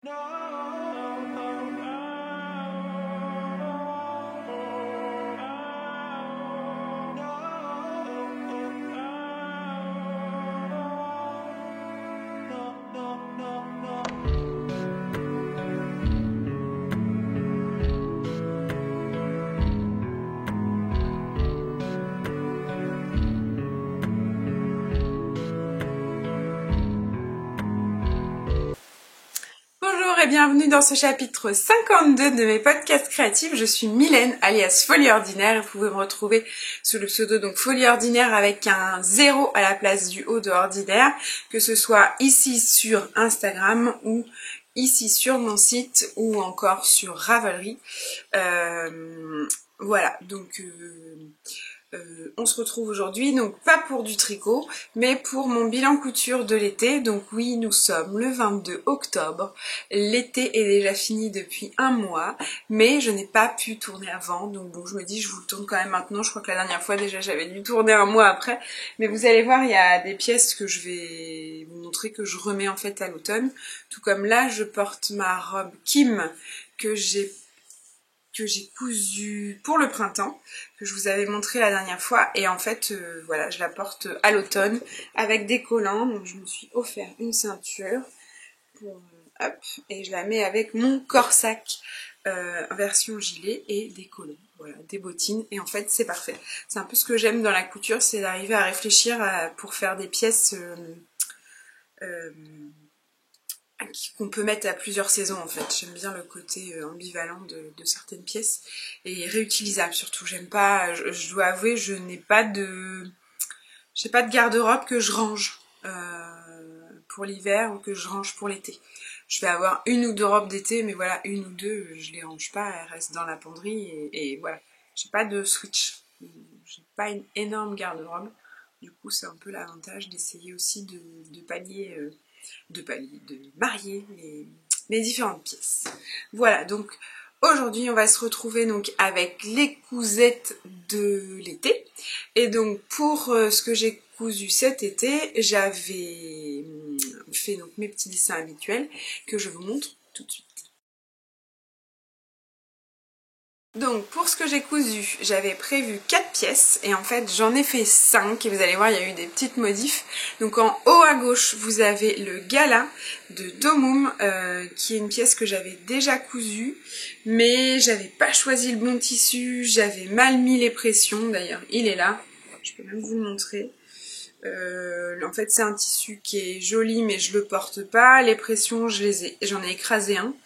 Bonjour et bienvenue dans ce chapitre 52 de mes podcasts créatifs. Je suis Mylène alias Folie Ordinaire et vous pouvez me retrouver sous le pseudo donc Folie Ordinaire avec un 0 à la place du O de Ordinaire, que ce soit ici sur Instagram ou ici sur mon site ou encore sur Ravelry. Voilà, donc on se retrouve aujourd'hui, donc pas pour du tricot, mais pour mon bilan couture de l'été. Donc oui, nous sommes le 22 octobre, l'été est déjà fini depuis un mois, mais je n'ai pas pu tourner avant, donc bon, je me dis je vous le tourne quand même maintenant. Je crois que la dernière fois déjà j'avais dû tourner un mois après, mais vous allez voir, il y a des pièces que je vais vous montrer que je remets en fait à l'automne, tout comme là je porte ma robe Kim que j'ai cousu pour le printemps, que je vous avais montré la dernière fois, et en fait voilà, je la porte à l'automne avec des collants. Donc je me suis offert une ceinture pour, hop, et je la mets avec mon corsac version gilet et des collants, voilà, des bottines, et en fait c'est parfait. C'est un peu ce que j'aime dans la couture, c'est d'arriver à réfléchir pour faire des pièces qu'on peut mettre à plusieurs saisons en fait. J'aime bien le côté ambivalent de certaines pièces et réutilisable surtout. J'aime pas, je dois avouer, j'ai pas de garde-robe que je range pour l'hiver ou que je range pour l'été. Je vais avoir une ou deux robes d'été, mais voilà, une ou deux, je les range pas, elles restent dans la penderie et voilà. J'ai pas de switch, j'ai pas une énorme garde-robe. Du coup, c'est un peu l'avantage d'essayer aussi de marier les différentes pièces. Voilà, donc aujourd'hui on va se retrouver donc avec les cousettes de l'été. Et donc pour ce que j'ai cousu cet été, j'avais fait donc mes petits dessins habituels que je vous montre tout de suite. Donc pour ce que j'ai cousu, j'avais prévu 4 pièces et en fait j'en ai fait 5 et vous allez voir il y a eu des petites modifs. Donc en haut à gauche vous avez le gala de Domum qui est une pièce que j'avais déjà cousue mais j'avais pas choisi le bon tissu, j'avais mal mis les pressions, d'ailleurs il est là, je peux même vous le montrer. En fait c'est un tissu qui est joli mais je le porte pas, les pressions j'en ai écrasé un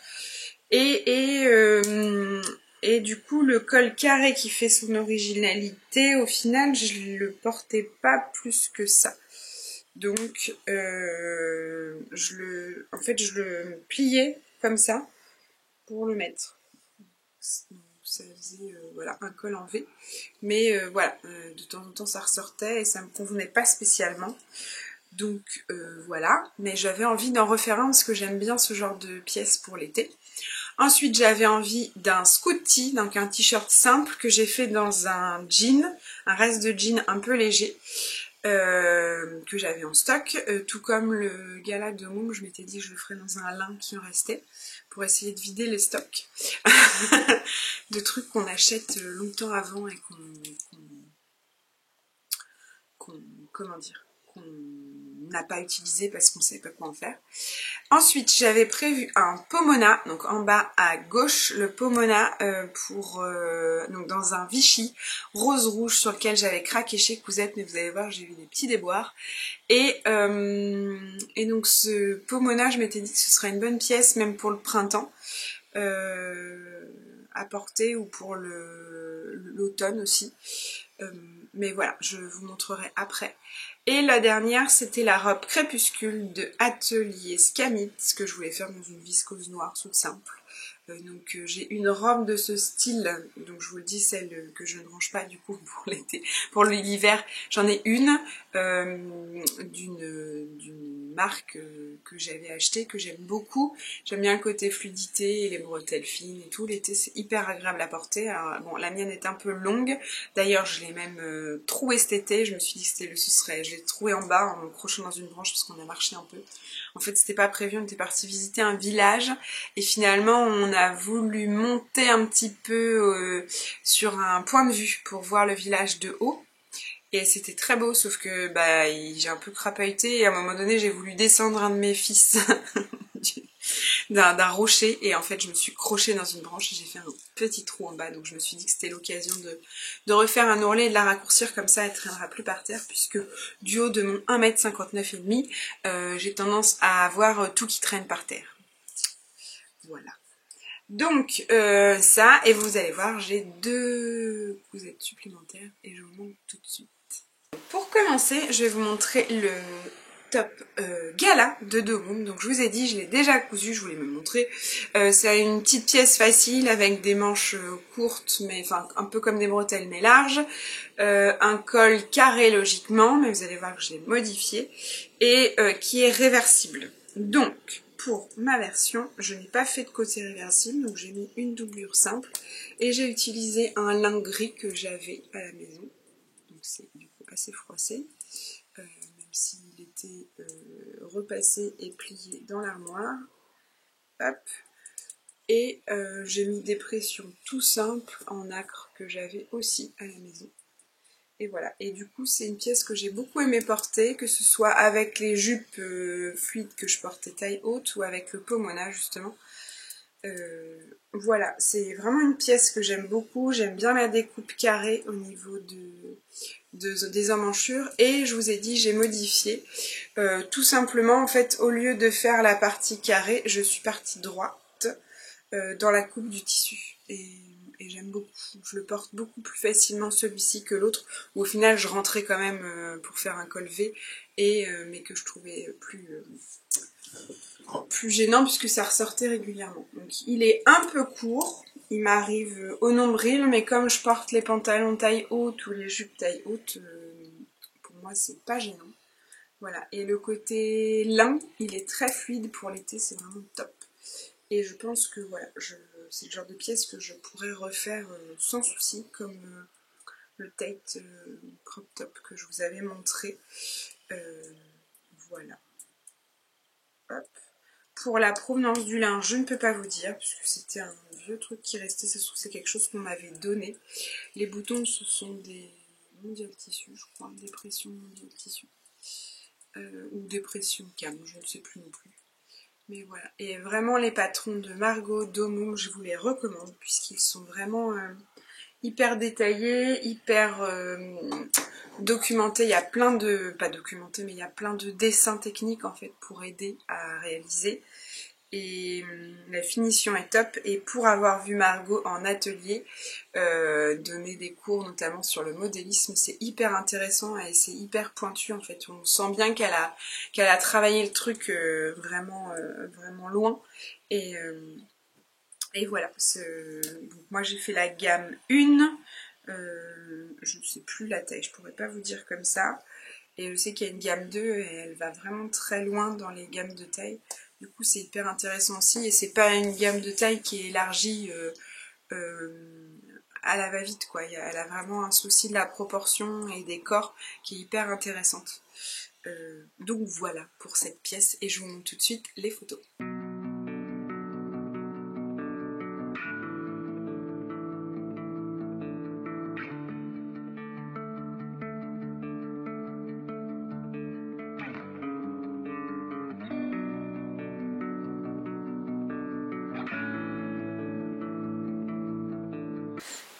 et du coup, le col carré qui fait son originalité, au final, je le portais pas plus que ça. Donc, en fait, je le pliais comme ça pour le mettre. Ça faisait voilà, un col en V. Mais voilà, de temps en temps, ça ressortait et ça me convenait pas spécialement. Donc voilà, mais j'avais envie d'en refaire un parce que j'aime bien ce genre de pièces pour l'été. Ensuite, j'avais envie d'un scooty, donc un t-shirt simple que j'ai fait dans un jean, un reste de jean un peu léger, que j'avais en stock. Tout comme le gala de Moum, je m'étais dit que je le ferais dans un lin qui en restait, pour essayer de vider les stocks de trucs qu'on achète longtemps avant et comment dire, qu'on n'a pas utilisé parce qu'on ne savait pas quoi en faire. Ensuite, j'avais prévu un pomona, donc en bas à gauche, le pomona donc dans un Vichy rose-rouge sur lequel j'avais craqué chez Cousette, mais vous allez voir, j'ai eu des petits déboires. Et donc ce pomona, je m'étais dit que ce serait une bonne pièce, même pour le printemps, à porter ou pour l'automne aussi. Mais voilà, je vous montrerai après. Et la dernière, c'était la robe crépuscule de Atelier Scamit, que je voulais faire dans une viscose noire toute simple. Donc j'ai une robe de ce style, donc je vous le dis, celle que je ne range pas du coup pour l'été, pour l'hiver, j'en ai une d'une marque que j'avais achetée, que j'aime beaucoup. J'aime bien le côté fluidité et les bretelles fines et tout. L'été c'est hyper agréable à porter. Alors, bon, la mienne est un peu longue, d'ailleurs je l'ai même troué cet été, je me suis dit que je j'ai trouvé en bas en crochant dans une branche parce qu'on a marché un peu. En fait c'était pas prévu, on était parti visiter un village et finalement on a voulu monter un petit peu sur un point de vue pour voir le village de haut. Et c'était très beau, sauf que bah, j'ai un peu crapahuté et à un moment donné j'ai voulu descendre un de mes fils d'un rocher et en fait je me suis crochée dans une branche et j'ai fait un petit trou en bas, donc je me suis dit que c'était l'occasion de refaire un ourlet et de la raccourcir, comme ça elle ne traînera plus par terre, puisque du haut de mon 1,59 m et demi, j'ai tendance à avoir tout qui traîne par terre. Voilà. Donc ça, et vous allez voir, j'ai 2 cousettes supplémentaires et je vous montre tout de suite. Pour commencer, je vais vous montrer le top gala de Domoum. Donc je vous ai dit, je l'ai déjà cousu, je voulais me montrer. C'est une petite pièce facile avec des manches courtes, mais enfin un peu comme des bretelles mais larges. Un col carré logiquement, mais vous allez voir que je l'ai modifié. Et qui est réversible. Donc pour ma version, je n'ai pas fait de côté réversible, donc j'ai mis une doublure simple. Et j'ai utilisé un lin gris que j'avais à la maison. Donc c'est du coup assez froissé, même s'il était repassé et plié dans l'armoire. Hop. Et j'ai mis des pressions tout simples en acre que j'avais aussi à la maison. Et voilà, et du coup c'est une pièce que j'ai beaucoup aimé porter, que ce soit avec les jupes fluides que je portais taille haute ou avec le pomona justement. Voilà, c'est vraiment une pièce que j'aime beaucoup, j'aime bien la découpe carrée au niveau des emmanchures, et je vous ai dit j'ai modifié, tout simplement en fait au lieu de faire la partie carrée, je suis partie droite dans la coupe du tissu, et j'aime beaucoup, je le porte beaucoup plus facilement celui-ci que l'autre, où au final je rentrais quand même pour faire un col V, mais que je trouvais plus gênant puisque ça ressortait régulièrement. Donc il est un peu court, il m'arrive au nombril, mais comme je porte les pantalons taille haute ou les jupes taille haute, pour moi c'est pas gênant. Voilà, et le côté lin, il est très fluide pour l'été, c'est vraiment top. Et je pense que voilà, c'est le genre de pièce que je pourrais refaire sans souci, comme le Tate crop top que je vous avais montré. Voilà. Hop. Pour la provenance du lin, je ne peux pas vous dire, puisque c'était un vieux truc qui restait, ça se trouve c'est quelque chose qu'on m'avait donné. Les boutons, ce sont des Mondial Tissu, je crois, des pressions Mondial Tissu. Ou des pressions Cam, je ne sais plus non plus. Mais voilà, et vraiment les patrons de Margot, Domoum, je vous les recommande, puisqu'ils sont vraiment hyper détaillés, hyper documentés. Il y a plein de, pas documentés, mais il y a plein de dessins techniques en fait pour aider à réaliser. Et la finition est top, et pour avoir vu Margot en atelier donner des cours notamment sur le modélisme, c'est hyper intéressant et c'est hyper pointu en fait. On sent bien qu'elle a travaillé le truc vraiment loin, et voilà. Donc moi j'ai fait la gamme 1, je ne sais plus la taille, je pourrais pas vous dire comme ça, et je sais qu'il y a une gamme 2 et elle va vraiment très loin dans les gammes de taille. Du coup c'est hyper intéressant aussi, et c'est pas une gamme de taille qui est élargie à la va-vite quoi. Elle a vraiment un souci de la proportion et des corps qui est hyper intéressante. Donc voilà pour cette pièce, et je vous montre tout de suite les photos.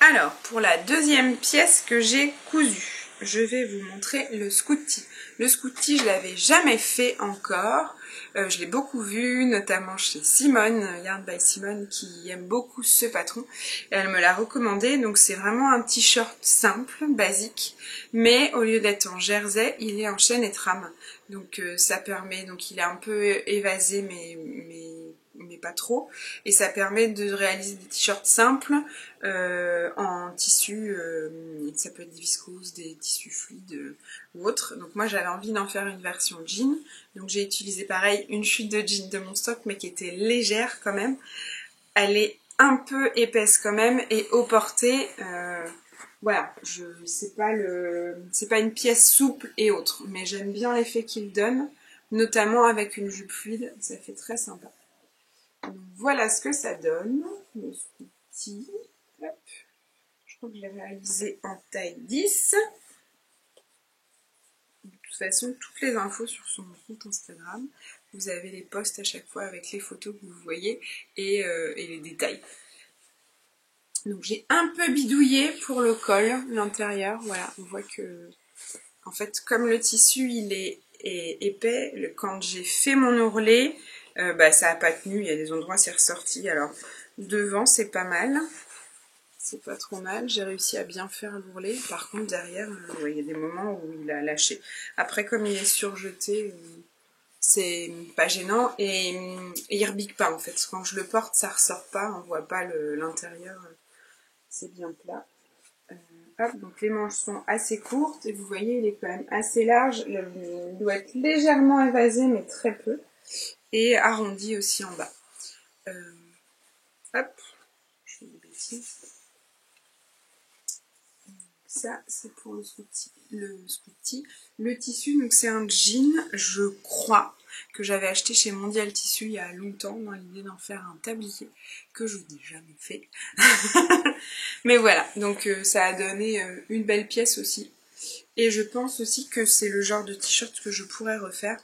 Alors, pour la deuxième pièce que j'ai cousue, je vais vous montrer le Scooty. Le Scooty, je l'avais jamais fait encore. Je l'ai beaucoup vu, notamment chez Simone, Yarn by Simone, qui aime beaucoup ce patron. Elle me l'a recommandé, donc c'est vraiment un t-shirt simple, basique, mais au lieu d'être en jersey, il est en chaîne et trame. Donc ça permet, donc il est un peu évasé, mais pas trop, et ça permet de réaliser des t-shirts simples en tissu, ça peut être des viscoses, des tissus fluides ou autres. Donc moi j'avais envie d'en faire une version jean, donc j'ai utilisé pareil une chute de jean de mon stock, mais qui était légère quand même. Elle est un peu épaisse quand même, et au porté voilà, c'est pas une pièce souple et autre, mais j'aime bien l'effet qu'il donne, notamment avec une jupe fluide, ça fait très sympa. Donc voilà ce que ça donne, le Scooty. Hop. Je crois que je l'ai réalisé en taille 10. De toute façon, toutes les infos sur son compte Instagram, vous avez les posts à chaque fois avec les photos que vous voyez et les détails. Donc j'ai un peu bidouillé pour le col, l'intérieur, voilà, on voit que, en fait, comme le tissu il est épais, quand j'ai fait mon ourlet, ça n'a pas tenu, il y a des endroits c'est ressorti, alors devant c'est pas mal, c'est pas trop mal, j'ai réussi à bien faire l'ourlet, par contre derrière, ouais, il y a des moments où il a lâché. Après comme il est surjeté, c'est pas gênant et il rebique pas en fait, quand je le porte ça ressort pas, on voit pas l'intérieur. C'est bien plat. Hop, donc les manches sont assez courtes et vous voyez il est quand même assez large. Il doit être légèrement évasé mais très peu. Et arrondi aussi en bas. Hop, je fais des bêtises. Ça c'est pour le Scooty. Le tissu, donc c'est un jean, je crois, que j'avais acheté chez Mondial Tissu il y a longtemps dans l'idée d'en faire un tablier que je n'ai jamais fait. Mais voilà, donc ça a donné une belle pièce aussi. Et je pense aussi que c'est le genre de t-shirt que je pourrais refaire.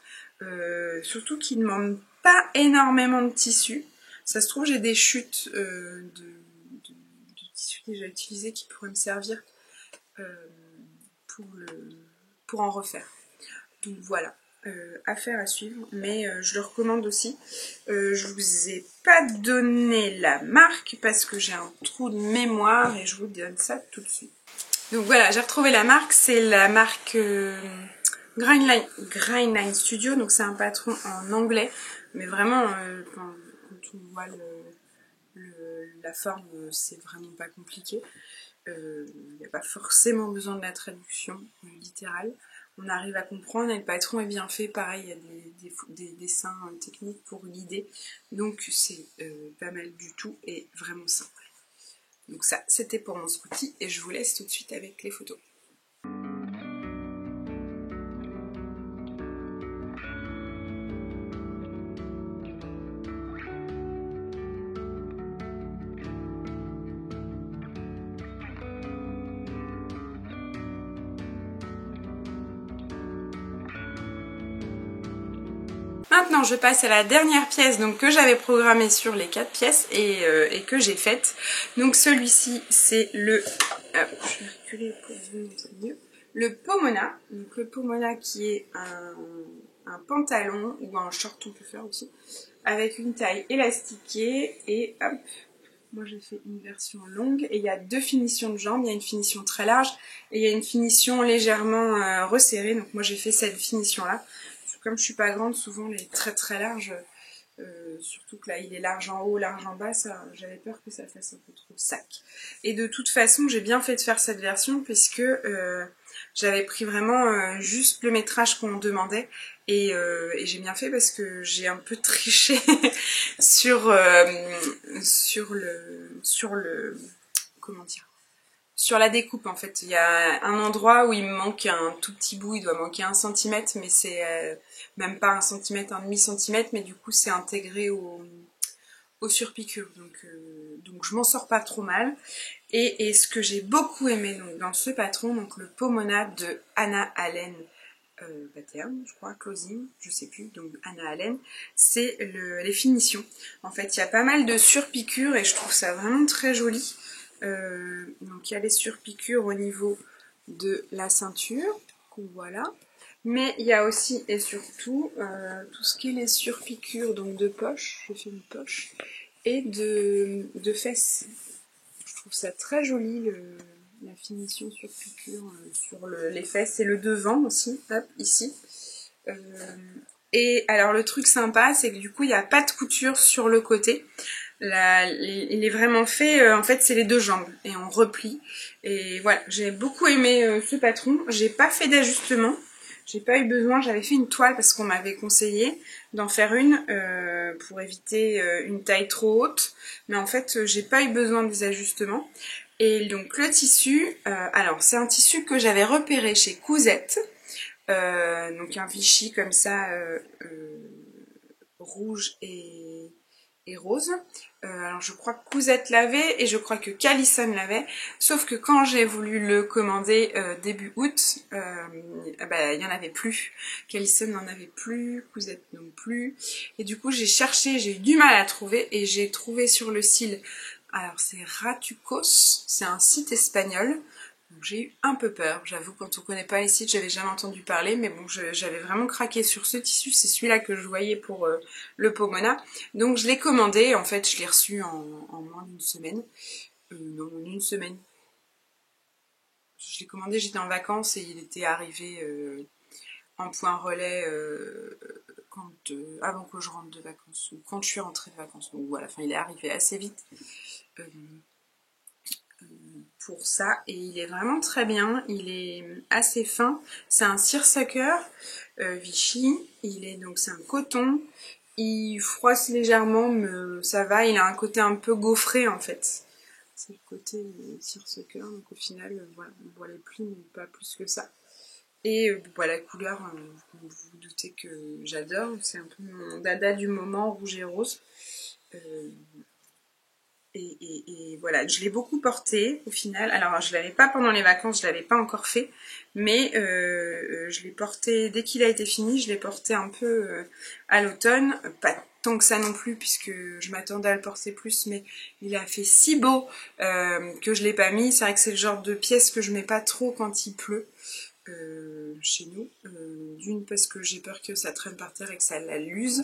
Surtout qu'il ne demande pas énormément de tissu. Ça se trouve j'ai des chutes de tissu déjà utilisé qui pourraient me servir pour en refaire. Donc voilà, affaire à suivre, mais je le recommande aussi. Je vous ai pas donné la marque parce que j'ai un trou de mémoire et je vous donne ça tout de suite. Donc voilà, j'ai retrouvé la marque, c'est la marque Grindline Studio, donc c'est un patron en anglais, mais vraiment quand on voit la forme, c'est vraiment pas compliqué. Il n'y a pas forcément besoin de la traduction littérale. On arrive à comprendre et le patron est bien fait. Pareil, il y a des dessins techniques pour guider. Donc c'est pas mal du tout et vraiment simple. Donc ça, c'était pour mon Scooty et je vous laisse tout de suite avec les photos. Maintenant, je passe à la dernière pièce donc, que j'avais programmée sur les 4 pièces et que j'ai faite. Donc celui-ci, c'est le... je vais reculer pour vous montrer mieux. Le Pomona. Donc le Pomona qui est un pantalon ou un short, on peut faire aussi, avec une taille élastiquée et hop. Moi j'ai fait une version longue et il y a 2 finitions de jambes, il y a une finition très large et il y a une finition légèrement resserrée, donc moi j'ai fait cette finition là. Comme je suis pas grande, souvent elle est très très large, surtout que là il est large en haut, large en bas, j'avais peur que ça fasse un peu trop sac. Et de toute façon j'ai bien fait de faire cette version puisque j'avais pris vraiment juste le métrage qu'on demandait et j'ai bien fait parce que j'ai un peu triché sur le comment dire, sur la découpe en fait. Il y a un endroit où il me manque un tout petit bout, il doit manquer 1 cm, mais c'est même pas 1 cm, un demi-centimètre, mais du coup c'est intégré au surpiqûre, donc je m'en sors pas trop mal. Et ce que j'ai beaucoup aimé donc, dans ce patron, donc le Pomona de Anna Allen pattern, je crois, closing, je sais plus, donc Anna Allen, c'est les finitions. En fait, il y a pas mal de surpiqûres et je trouve ça vraiment très joli. Donc il y a les surpiqûres au niveau de la ceinture, qu'on voit là. Mais il y a aussi et surtout tout ce qui est les surpiqûres donc de poche, j'ai fait une poche, et de fesses. Je trouve ça très joli la finition surpiqûre sur les fesses et le devant aussi, hop, ici. Et alors le truc sympa, c'est que du coup il n'y a pas de couture sur le côté. Il est vraiment fait, en fait c'est les 2 jambes et on replie. Et voilà, j'ai beaucoup aimé ce patron. J'ai pas fait d'ajustement. J'ai pas eu besoin, j'avais fait une toile parce qu'on m'avait conseillé d'en faire une pour éviter une taille trop haute. Mais en fait, j'ai pas eu besoin des ajustements. Et donc le tissu, alors c'est un tissu que j'avais repéré chez Cousette, donc un Vichy comme ça, rouge et rose. Alors je crois que Cousette l'avait et je crois que Callison l'avait, sauf que quand j'ai voulu le commander début août, il n'y en avait plus. Callison n'en avait plus, Cousette non plus. Et du coup j'ai cherché, j'ai eu du mal à trouver et j'ai trouvé sur le site, alors c'est Ratucos, c'est un site espagnol. J'ai eu un peu peur, j'avoue, quand on connaît pas les sites, j'avais jamais entendu parler, mais bon, j'avais vraiment craqué sur ce tissu, c'est celui-là que je voyais pour le Pomona. Donc je l'ai commandé, en fait je l'ai reçu en moins d'une semaine. Non, en une semaine. Je l'ai commandé, j'étais en vacances et il était arrivé en point relais avant que je rentre de vacances, ou quand je suis rentrée de vacances. Donc voilà, enfin il est arrivé assez vite. Pour ça, et il est vraiment très bien, il est assez fin, c'est un seersucker Vichy, c'est un coton, il froisse légèrement mais ça va, il a un côté un peu gaufré en fait, c'est le côté seersucker, donc au final voilà, on voit les plis mais pas plus que ça. Et la couleur, vous vous doutez que j'adore, c'est un peu mon dada du moment, rouge et rose. Et voilà, je l'ai beaucoup porté au final. Alors je l'avais pas pendant les vacances, je l'avais pas encore fait, mais je l'ai porté dès qu'il a été fini, je l'ai porté un peu à l'automne, pas tant que ça non plus puisque je m'attendais à le porter plus, mais il a fait si beau que je l'ai pas mis. C'est vrai que c'est le genre de pièce que je mets pas trop quand il pleut. Chez nous, d'une parce que j'ai peur que ça traîne par terre et que ça la l'use,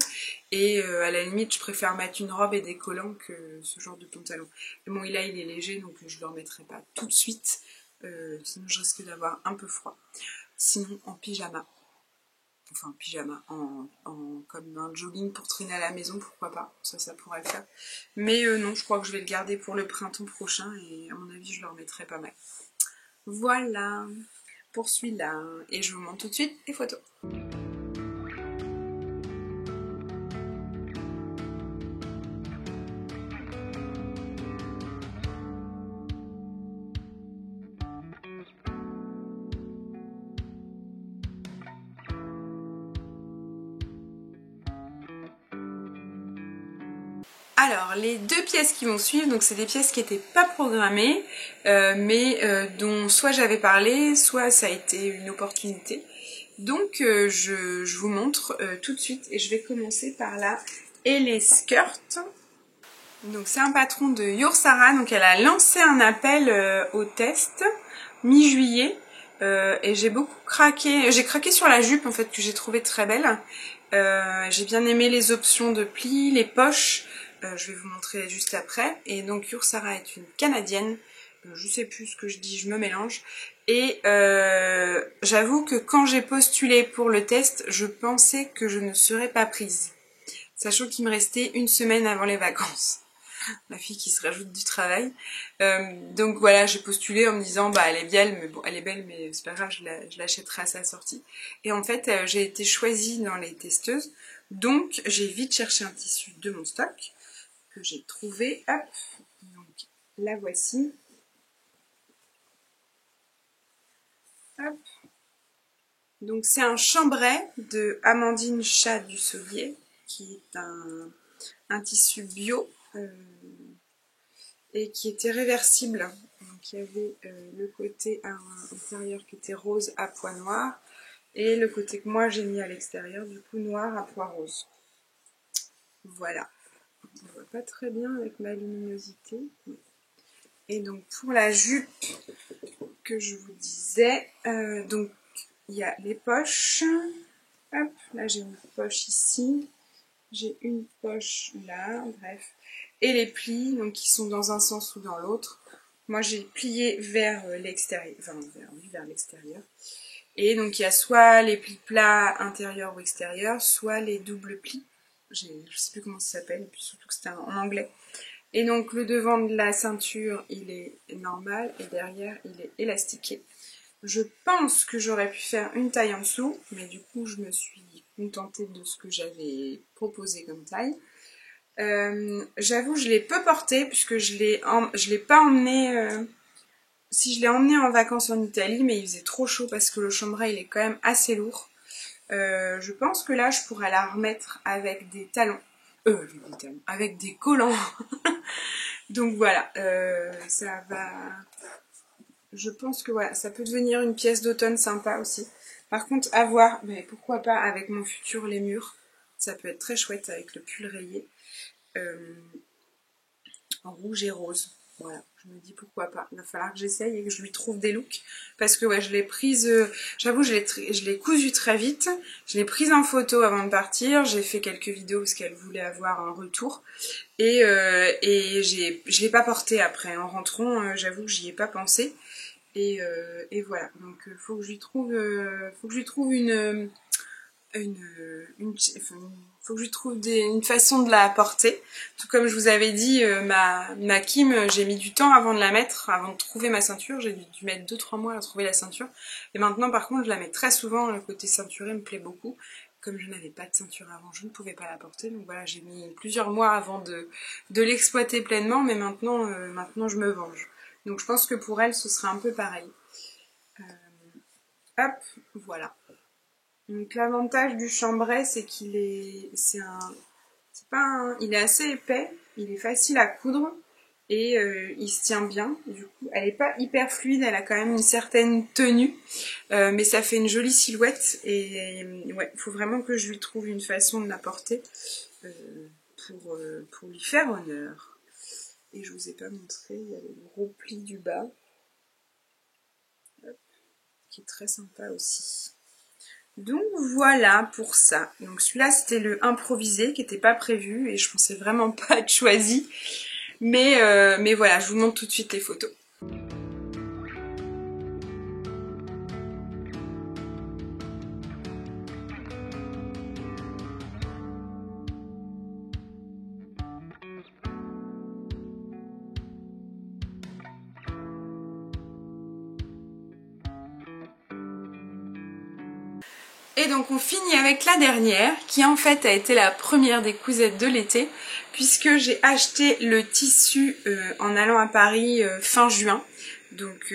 et à la limite je préfère mettre une robe et des collants que ce genre de pantalon. Et bon, il est léger donc je le remettrai pas tout de suite, sinon je risque d'avoir un peu froid. Sinon en pyjama, enfin pyjama, comme un jogging pour traîner à la maison, pourquoi pas, ça pourrait le faire. Mais non, je crois que je vais le garder pour le printemps prochain et à mon avis je le remettrai pas mal. Voilà pour celui-là, et je vous montre tout de suite les photos. Alors, les deux pièces qui vont suivre, donc c'est des pièces qui n'étaient pas programmées, mais dont soit j'avais parlé, soit ça a été une opportunité. Donc je vous montre tout de suite, et je vais commencer par la Ellie Skirt. Donc c'est un patron de Yoursara, donc elle a lancé un appel au test mi-juillet, et j'ai beaucoup craqué, j'ai craqué sur la jupe en fait que j'ai trouvé très belle. J'ai bien aimé les options de plis, les poches, je vais vous montrer juste après. Et donc Yoursara est une Canadienne, je sais plus ce que je dis, je me mélange. Et j'avoue que quand j'ai postulé pour le test, je pensais que je ne serais pas prise, sachant qu'il me restait une semaine avant les vacances. La fille qui se rajoute du travail. Donc voilà, j'ai postulé en me disant bah elle est belle, mais bon, elle est belle, mais c'est pas grave, je l'achèterai à sa sortie. Et en fait, j'ai été choisie dans les testeuses, donc j'ai vite cherché un tissu de mon stock que j'ai trouvé. Hop, donc la voici. Hop. Donc c'est un chambray de Amandine Chat du Sauvier, qui est un tissu bio. Et qui était réversible. Donc il y avait le côté intérieur qui était rose à pois noir et le côté que moi j'ai mis à l'extérieur, du coup noir à pois rose. Voilà. On voit pas très bien avec ma luminosité. Et donc pour la jupe que je vous disais, donc il y a les poches. Hop, là j'ai une poche ici. J'ai une poche là, bref. Et les plis, donc qui sont dans un sens ou dans l'autre. Moi j'ai plié vers l'extérieur, enfin vers l'extérieur. Et donc il y a soit les plis plats intérieurs ou extérieurs, soit les doubles plis. Je sais plus comment ça s'appelle, et puis surtout que c'était en anglais. Et donc le devant de la ceinture il est normal et derrière il est élastiqué. Je pense que j'aurais pu faire une taille en dessous, mais du coup je me suis contentée de ce que j'avais proposé comme taille. J'avoue je l'ai peu porté puisque je l'ai pas emmené si je l'ai emmené en vacances en Italie, mais il faisait trop chaud parce que le chambray il est quand même assez lourd. Je pense que là je pourrais la remettre avec des talons. Avec des collants. Donc voilà, ça va... Je pense que voilà, ça peut devenir une pièce d'automne sympa aussi. Par contre, à voir, mais pourquoi pas avec mon futur les murs. Ça peut être très chouette avec le pull rayé. En rouge et rose. Voilà, je me dis pourquoi pas. Il va falloir que j'essaye et que je lui trouve des looks. Parce que ouais, je l'ai prise, j'avoue, je l'ai cousue très vite. Je l'ai prise en photo avant de partir. J'ai fait quelques vidéos parce qu'elle voulait avoir un retour. Et je l'ai pas portée après. En rentrant, j'avoue que j'y ai pas pensé. Et voilà. Donc faut que je lui trouve, faut que je lui trouve une façon de la porter. Tout comme je vous avais dit, ma Kim, j'ai mis du temps avant de la mettre, avant de trouver ma ceinture. J'ai dû mettre 2-3 mois à trouver la ceinture. Et maintenant, par contre, je la mets très souvent. Le côté ceinturé me plaît beaucoup. Comme je n'avais pas de ceinture avant, je ne pouvais pas la porter. Donc voilà, j'ai mis plusieurs mois avant de l'exploiter pleinement. Mais maintenant, je me venge. Donc je pense que pour elle, ce sera un peu pareil. Hop, voilà. Donc l'avantage du chambray, c'est qu'il est, il est assez épais, il est facile à coudre et il se tient bien. Du coup, elle est pas hyper fluide, elle a quand même une certaine tenue, mais ça fait une jolie silhouette et ouais, il faut vraiment que je lui trouve une façon de la porter pour lui faire honneur. Et je vous ai pas montré, il y a le gros pli du bas, hop, qui est très sympa aussi. Donc voilà pour ça. Donc celui-là c'était le improvisé qui n'était pas prévu et je pensais vraiment pas être choisi. Mais voilà, je vous montre tout de suite les photos. Et donc on finit avec la dernière, qui en fait a été la première des cousettes de l'été, puisque j'ai acheté le tissu en allant à Paris fin juin. Donc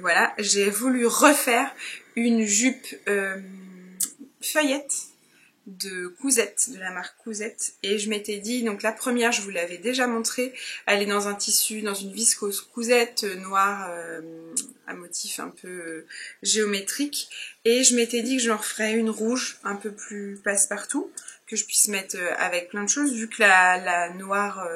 voilà, j'ai voulu refaire une jupe feuillette de Cousette, de la marque Cousette, et je m'étais dit, donc la première je vous l'avais déjà montré, elle est dans un tissu, dans une viscose Cousette noire à motif un peu géométrique, et je m'étais dit que je me referais une rouge un peu plus passe-partout, que je puisse mettre avec plein de choses, vu que la noire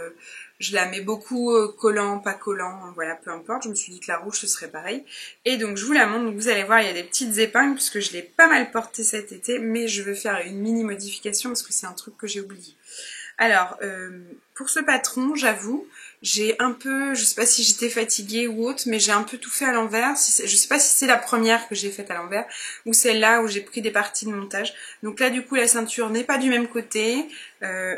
je la mets beaucoup collant, pas collant, voilà, peu importe. Je me suis dit que la rouge ce serait pareil. Et donc je vous la montre, donc vous allez voir, il y a des petites épingles puisque je l'ai pas mal portée cet été, mais je veux faire une mini modification parce que c'est un truc que j'ai oublié. Alors, pour ce patron, j'avoue, j'ai un peu, je sais pas si j'étais fatiguée ou autre, mais j'ai un peu tout fait à l'envers. Je sais pas si c'est la première que j'ai faite à l'envers ou celle-là où j'ai pris des parties de montage. Donc là, du coup, la ceinture n'est pas du même côté.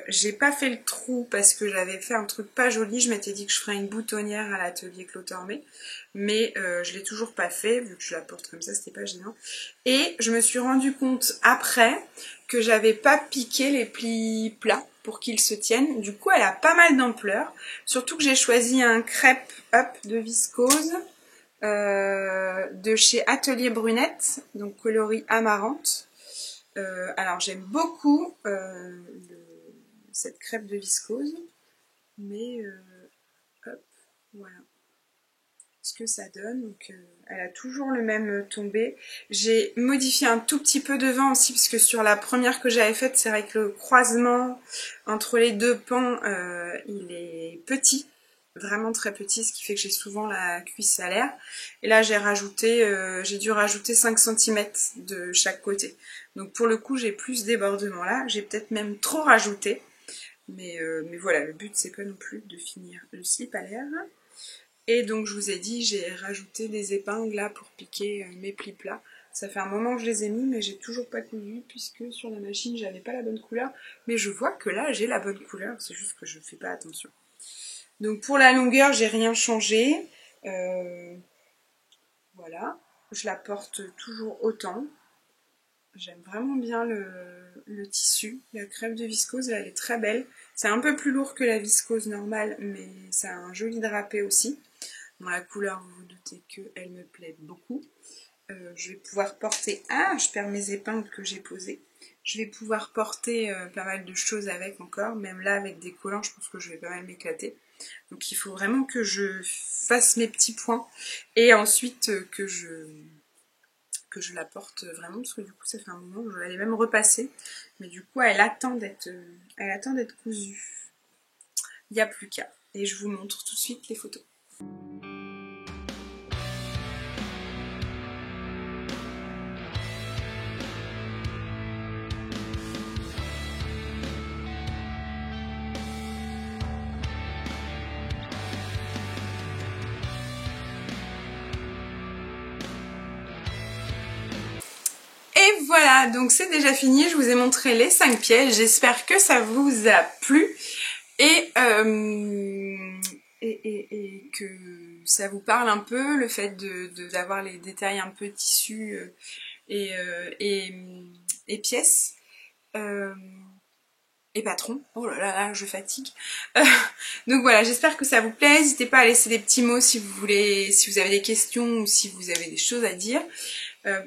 J'ai pas fait le trou parce que j'avais fait un truc pas joli. Je m'étais dit que je ferais une boutonnière à l'atelier Claude Tormé, mais je l'ai toujours pas fait vu que je la porte comme ça, c'était pas gênant. Et je me suis rendu compte après que j'avais pas piqué les plis plats pour qu'ils se tiennent. Du coup, elle a pas mal d'ampleur. Surtout que j'ai choisi un crêpe up de viscose de chez Atelier Brunette, donc coloris amarante. Alors j'aime beaucoup cette crêpe de viscose, mais hop, voilà ce que ça donne. Donc elle a toujours le même tombé. J'ai modifié un tout petit peu devant aussi parce que sur la première que j'avais faite, c'est vrai que le croisement entre les deux pans il est petit, vraiment très petit, ce qui fait que j'ai souvent la cuisse à l'air. Et là j'ai dû rajouter 5 cm de chaque côté. Donc pour le coup j'ai plus de débordement là, j'ai peut-être même trop rajouté. Mais voilà, le but c'est pas non plus de finir le slip à l'air. Et donc je vous ai dit, j'ai rajouté des épingles là pour piquer mes plis plats. Ça fait un moment que je les ai mis, mais j'ai toujours pas cousu puisque sur la machine j'avais pas la bonne couleur. Mais je vois que là j'ai la bonne couleur, c'est juste que je fais pas attention. Donc pour la longueur j'ai rien changé. Voilà, je la porte toujours autant. J'aime vraiment bien le tissu. La crêpe de viscose, elle est très belle. C'est un peu plus lourd que la viscose normale, mais ça a un joli drapé aussi. Bon, la couleur, vous vous doutez qu'elle me plaît beaucoup. Je vais pouvoir porter... Ah, je perds mes épingles que j'ai posées. Je vais pouvoir porter pas mal de choses avec encore. Même là, avec des collants, je pense que je vais pas mal m'éclater. Donc il faut vraiment que je fasse mes petits points. Et ensuite que je la porte vraiment. Parce que du coup, ça fait un moment. Je vais aller même repasser. Mais du coup, elle attend d'être cousue. Il n'y a plus qu'à. Et je vous montre tout de suite les photos. Et voilà, donc c'est déjà fini, je vous ai montré les 5 pièges, j'espère que ça vous a plu et que ça vous parle un peu, le fait d'avoir les détails un peu tissus et pièces. Et patron, oh là là, je fatigue. Donc voilà, j'espère que ça vous plaît. N'hésitez pas à laisser des petits mots si vous voulez, si vous avez des questions ou si vous avez des choses à dire.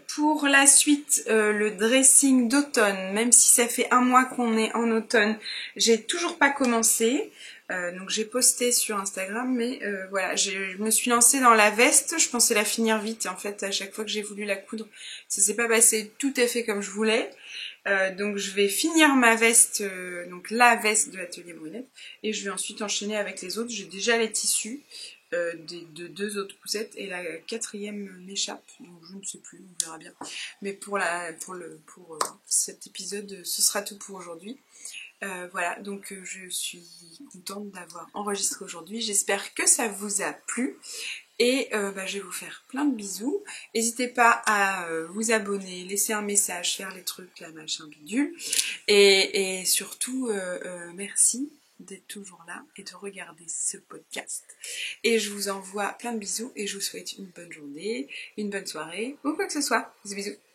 Pour la suite, le dressing d'automne, même si ça fait un mois qu'on est en automne, j'ai toujours pas commencé. Donc j'ai posté sur Instagram, mais voilà, je me suis lancée dans la veste, je pensais la finir vite, et en fait à chaque fois que j'ai voulu la coudre, ça s'est pas passé tout à fait comme je voulais. Donc je vais finir ma veste, donc la veste de l'atelier Brunette, et je vais ensuite enchaîner avec les autres. J'ai déjà les tissus de 2 autres poussettes, et la 4e m'échappe, donc je ne sais plus, on verra bien. Mais pour cet épisode, ce sera tout pour aujourd'hui. Voilà, donc je suis contente d'avoir enregistré aujourd'hui. J'espère que ça vous a plu. Et je vais vous faire plein de bisous. N'hésitez pas à vous abonner, laisser un message, faire les trucs, la machin bidule. Et surtout, merci d'être toujours là et de regarder ce podcast. Et je vous envoie plein de bisous et je vous souhaite une bonne journée, une bonne soirée ou quoi que ce soit. Bisous bisous.